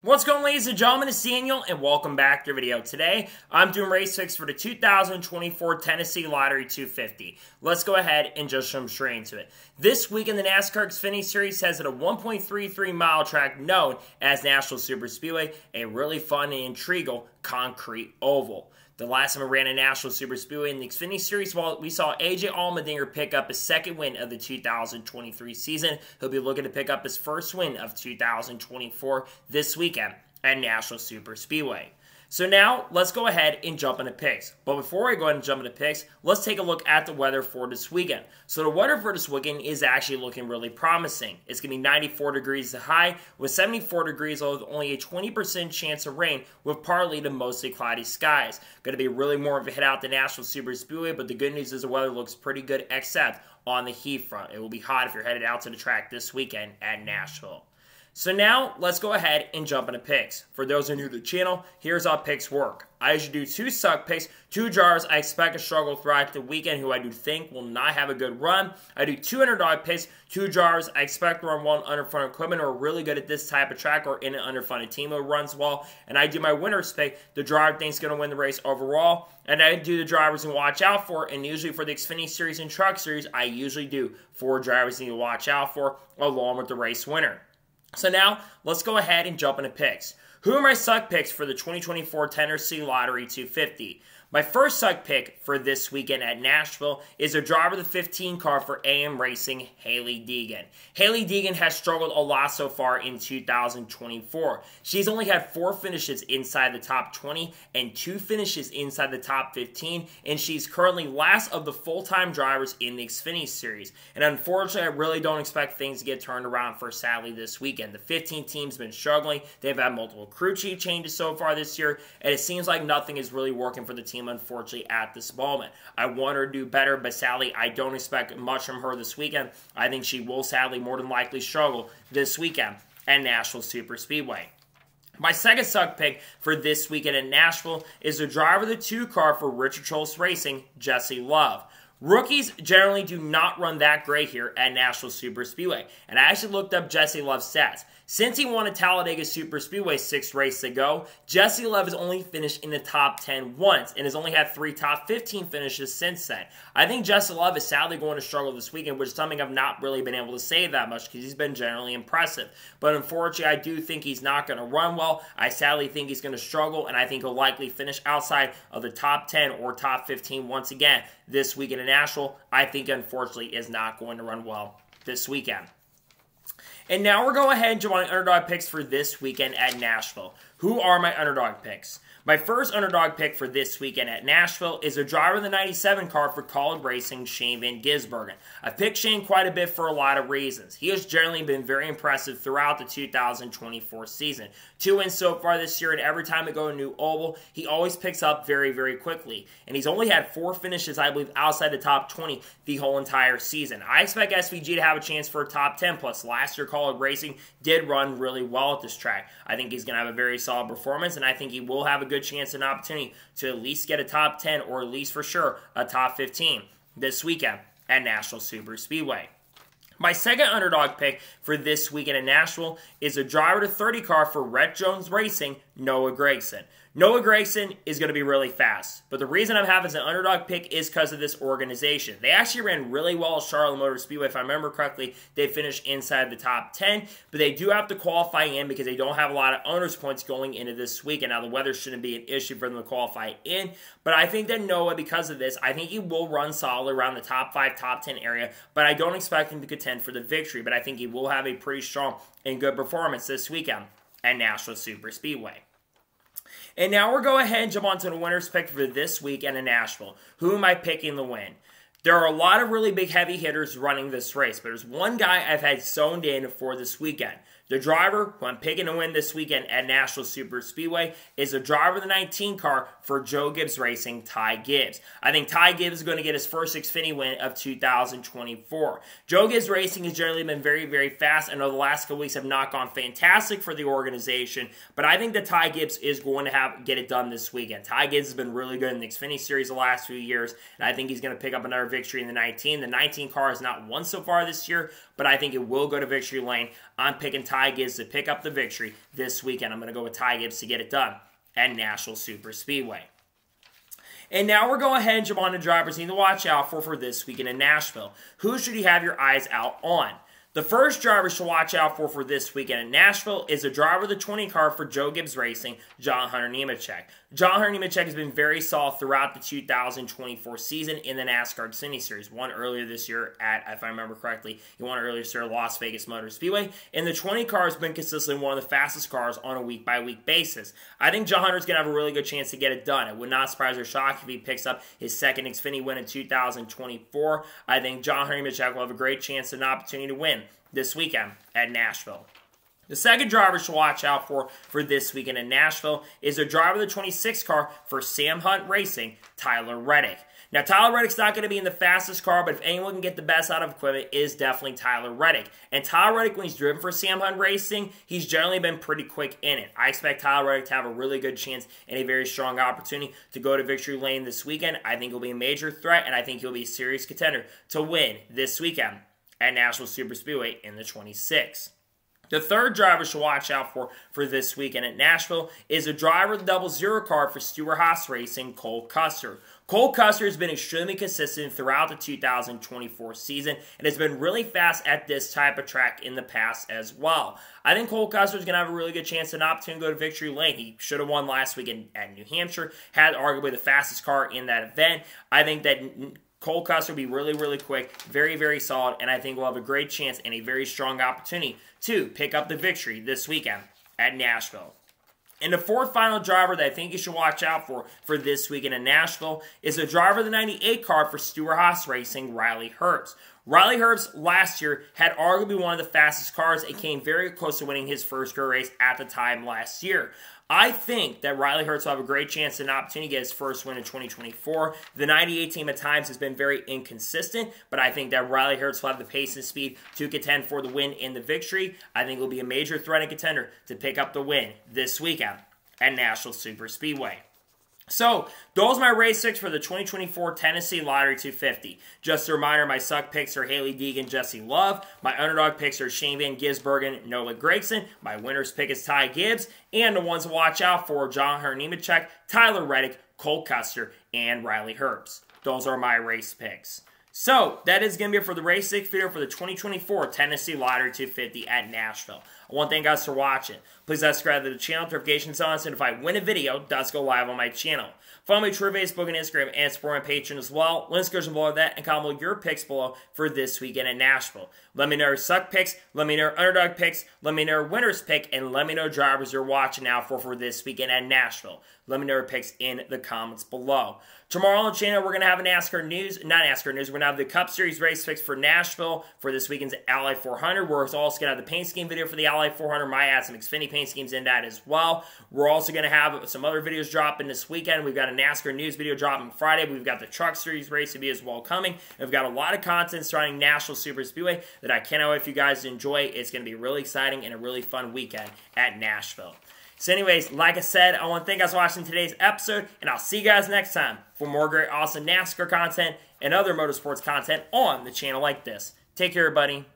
What's going on, ladies and gentlemen? It's Daniel, and welcome back to the video. Today, I'm doing race picks for the 2024 Tennessee Lottery 250. Let's go ahead and just jump straight into it. This week in the NASCAR Xfinity Series has at a 1.33 mile track known as Nashville Superspeedway, a really fun and intriguing concrete oval. The last time we ran a Nashville Superspeedway in the Xfinity Series, we saw AJ Allmendinger pick up his second win of the 2023 season. He'll be looking to pick up his first win of 2024 this weekend at Nashville Superspeedway. So now, let's go ahead and jump into picks. But before I go ahead and jump into picks, let's take a look at the weather for this weekend. So the weather for this weekend is actually looking really promising. It's going to be 94 degrees to high with 74 degrees with only a 20% chance of rain with partly to mostly cloudy skies. Going to be really more of a hit out to Nashville Superspeedway, but the good news is the weather looks pretty good except on the heat front. It will be hot if you're headed out to the track this weekend at Nashville. So now, let's go ahead and jump into picks. For those who are new to the channel, here's how picks work. I usually do 2 suck picks, 2 drivers I expect to struggle throughout the weekend who I do think will not have a good run. I do 2 underdog picks, 2 drivers I expect to run well in underfunded equipment or are really good at this type of track or in an underfunded team who runs well. And I do my winner's pick, the driver thinks going to win the race overall. And I do the drivers to watch out for, and usually for the Xfinity Series and Truck Series, I usually do 4 drivers you need to watch out for along with the race winner. So now, let's go ahead and jump into picks. Who are my suck picks for the 2024 Tennessee Lottery 250? My first suck pick for this weekend at Nashville is a driver of the 15 car for AM Racing, Hailie Deegan. Hailie Deegan has struggled a lot so far in 2024. She's only had 4 finishes inside the top 20 and 2 finishes inside the top 15, and she's currently last of the full-time drivers in the Xfinity Series. And unfortunately, I really don't expect things to get turned around for Sally this weekend. The 15 team's been struggling. They've had multiple crew chief changes so far this year, and it seems like nothing is really working for the team, unfortunately, at this moment. I want her to do better, but sadly, I don't expect much from her this weekend. I think she will sadly more than likely struggle this weekend at Nashville Superspeedway. My second suck pick for this weekend in Nashville is the driver of the 2 car for Richard Childress Racing, Jesse Love. Rookies generally do not run that great here at Nashville Superspeedway, and I actually looked up Jesse Love's stats. Since he won at Talladega Superspeedway 6 races ago, Jesse Love has only finished in the top 10 once and has only had 3 top 15 finishes since then. I think Jesse Love is sadly going to struggle this weekend, which is something I've not really been able to say that much because he's been generally impressive. But unfortunately, I do think he's not going to run well. I sadly think he's going to struggle, and I think he'll likely finish outside of the top 10 or top 15 once again this weekend in Nashville. I think, unfortunately, is not going to run well this weekend. And now we're going ahead and jump on underdog picks for this weekend at Nashville. Who are my underdog picks? My first underdog pick for this weekend at Nashville is a driver of the 97 car for Kaulig Racing, Shane Van Gisbergen. I've picked Shane quite a bit for a lot of reasons. He has generally been very impressive throughout the 2024 season. 2 wins so far this year, and every time we go to a new oval, he always picks up very, very quickly. And he's only had 4 finishes, I believe, outside the top 20 the whole entire season. I expect SVG to have a chance for a top 10, plus last year Kaulig Racing did run really well at this track. I think he's going to have a very solid performance, and I think he will have a good chance and opportunity to at least get a top 10 or at least for sure a top 15 this weekend at Nashville Superspeedway. My second underdog pick for this weekend in Nashville is a driver to 30 car for Rhett Jones Racing, Noah Gragson. Noah Gragson is going to be really fast, but the reason I'm having as an underdog pick is because of this organization. They actually ran really well at Charlotte Motor Speedway. If I remember correctly, they finished inside the top 10, but they do have to qualify in because they don't have a lot of owner's points going into this weekend. Now, the weather shouldn't be an issue for them to qualify in, but I think that Noah, because of this, I think he will run solid around the top 5, top 10 area, but I don't expect him to contend for the victory, but I think he will have a pretty strong and good performance this weekend at Nashville Superspeedway. And now we're going ahead and jump on to the winner's pick for this weekend in Nashville. Who am I picking to win? There are a lot of really big heavy hitters running this race, but there's one guy I've had zoned in for this weekend. The driver who I'm picking to win this weekend at Nashville Superspeedway is a driver of the 19 car for Joe Gibbs Racing, Ty Gibbs. I think Ty Gibbs is going to get his first Xfinity win of 2024. Joe Gibbs Racing has generally been very, very fast. I know the last couple weeks have not gone fantastic for the organization, but I think that Ty Gibbs is going to get it done this weekend. Ty Gibbs has been really good in the Xfinity Series the last few years, and I think he's going to pick up another victory in the 19. The 19 car has not won so far this year, but I think it will go to victory lane. I'm picking Ty Gibbs to pick up the victory this weekend. I'm going to go with Ty Gibbs to get it done at Nashville Superspeedway. And now we're going ahead and jump on to drivers you need to watch out for this weekend in Nashville. Who should you have your eyes out on? The first driver to watch out for this weekend in Nashville is a driver of the 20 car for Joe Gibbs Racing, John Hunter Nemechek. John Hunter Nemechek has been very solid throughout the 2024 season in the NASCAR Xfinity Series. Won earlier this year at, if I remember correctly, he won earlier this year at Las Vegas Motor Speedway. And the 20 car has been consistently one of the fastest cars on a week-by-week basis. I think John Hunter's going to have a really good chance to get it done. It would not surprise or shock if he picks up his second Xfinity win in 2024. I think John Hunter Nemechek will have a great chance and an opportunity to win this weekend at Nashville. The second driver to watch out for this weekend in Nashville is a driver of the 26 car for Sam Hunt Racing, Tyler Reddick. Now, Tyler Reddick's not going to be in the fastest car, but if anyone can get the best out of equipment, it is definitely Tyler Reddick. And Tyler Reddick, when he's driven for Sam Hunt Racing, he's generally been pretty quick in it. I expect Tyler Reddick to have a really good chance and a very strong opportunity to go to victory lane this weekend. I think he'll be a major threat, and I think he'll be a serious contender to win this weekend at Nashville Superspeedway in the 26. The third driver to watch out for this weekend at Nashville is a driver of the 00 car for Stewart-Haas Racing, Cole Custer. Cole Custer has been extremely consistent throughout the 2024 season and has been really fast at this type of track in the past as well. I think Cole Custer is going to have a really good chance and opportunity to go to victory lane. He should have won last weekend at New Hampshire, had arguably the fastest car in that event. I think that Cole Custer will be really, really quick, very, very solid, and I think we'll have a great chance and a very strong opportunity to pick up the victory this weekend at Nashville. And the fourth final driver that I think you should watch out for this weekend in Nashville is a driver of the 98 car for Stewart-Haas Racing, Riley Herbst. Riley Herbst last year had arguably one of the fastest cars and came very close to winning his first career race at the time last year. I think that Riley Herbst will have a great chance and opportunity to get his first win in 2024. The 98 team at times has been very inconsistent, but I think that Riley Herbst will have the pace and speed to contend for the win and the victory. I think he'll be a major threat and contender to pick up the win this weekend at Nashville Superspeedway. So, those are my race picks for the 2024 Tennessee Lottery 250. Just a reminder, my suck picks are Haley Deegan, Jesse Love. My underdog picks are Shane Van Gisbergen, Noah Gragson. My winner's pick is Ty Gibbs. And the ones to watch out for, John Hunter Nemechek, Tyler Reddick, Cole Custer, and Riley Herbst. Those are my race picks. So, that is going to be it for the race pick video for the 2024 Tennessee Lottery 250 at Nashville. I want to thank you guys for watching. Please subscribe to the channel, notifications on, so if I win a video, it does go live on my channel. Follow me on Twitter, Facebook, and Instagram, and support my Patreon as well. Links go below that, and comment your picks below for this weekend at Nashville. Let me know your suck picks, let me know your underdog picks, let me know your winner's pick, and let me know drivers you're watching out for this weekend at Nashville. Let me know your picks in the comments below. Tomorrow on the channel, we're going to have we're going to have the Cup Series race picks for Nashville for this weekend's Ally 400. We're also going to have the paint scheme video for the Ally 400. Might add some Xfinity paint schemes in that as well. We're also going to have some other videos dropping this weekend. We've got a NASCAR news video dropping Friday. We've got the Truck Series race video as well coming. And we've got a lot of content surrounding Nashville Superspeedway that I cannot wait for you guys to enjoy. It's going to be really exciting and a really fun weekend at Nashville. So anyways, like I said, I want to thank you guys for watching today's episode, and I'll see you guys next time for more great, awesome NASCAR content and other motorsports content on the channel like this. Take care, everybody.